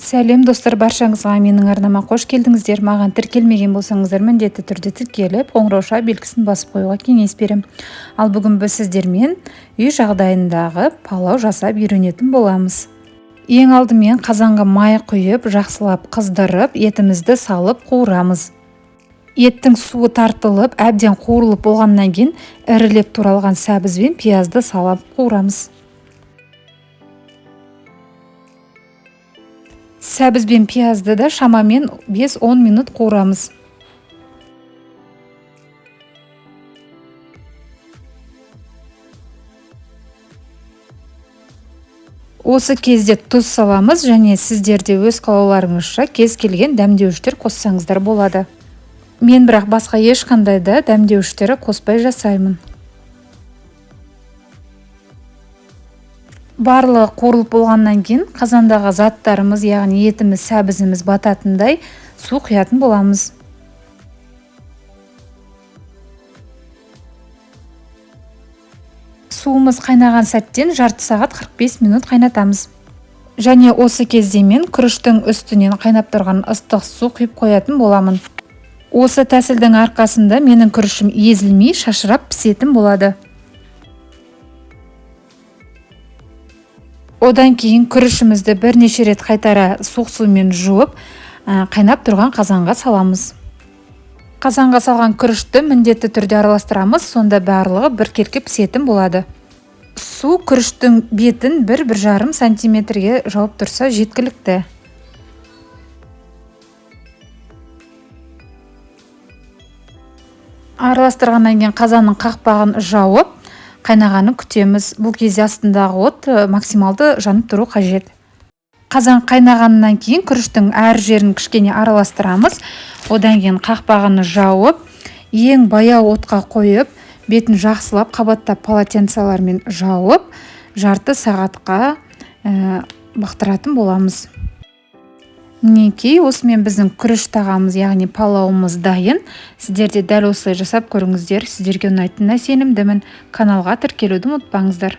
Сәлем достар, баршаңызға менің арнама қош келдіңіздер. Маған тіркелмеген болсаңыздар, міндетті түрде тіркеліп, қоңырауша белгісін басып қоюға кеңес берем. Ал бүгін біз сіздермен үй жағдайындағы палау жасап үйренетін боламыз. Ең алдымен қазанға май құйып, жақсылап қыздырып, етімізді салып қуырамыз. Еттің суы тартылып, әбден қуырылып болғаннан кейін ірілеп туралған сәбіз бен пиязды салып қуырамыз. Сәбіз бен пиязды да шамамен 5-10 минут қуырамыз. Осы кезде тұз саламыз, және сіздерде өз қалауларыңызша кез келген дәмдеуіштер қоссаңыздар болады. Мен бірақ басқа ешқандай да дәмдеуіштері қоспай жасаймын. Барлығы қуырылып болғаннан кейін қазандағы заттарымыз, яғни етіміз, сәбізіміз бататындай су құятын боламыз. Суымыз қайнаған сәттен жарты сағат 45 минут қайнатамыз. Және осы кезде мен күріштің үстінен қайнап тұрған ыстық су құйып қоятын боламын. Осы тәсілдің арқасында менің күрішім езілмей, шашырап пісетін болады. Одан кейін күрішімізді бірнеше рет қайтара суық сумен жуып, қайнап тұрған қазанға саламыз. Қазанға салған күрішті міндетті түрде араластырамыз, сонда барлығы біркелкі пісетін болады. Су күріштің бетін 1-1,5 сантиметрге жауып тұрса жеткілікті. Араластырғаннан кейін қазанның қақпағын жауып, қайнағанын күтеміз. Бұл кезде астындағы от максималды жанып тұру қажет. Қазан қайнағаннан кейін күріштің әр жерін кішкене араластырамыз. Одан кейін қақпағын жауып, ең баяу отқа қойып, бетін жақсылап қабаттап полотенцалармен жауып, жарты сағатқа бақтыратын боламыз. Мінекей, осымен біздің күріш тағамыз, яғни палауымыз дайын. Сіздер де дәл осылай жасап көріңіздер. Сіздерге ұнайтынына сенімдімін. Каналға тіркелуді ұмытпаңыздар.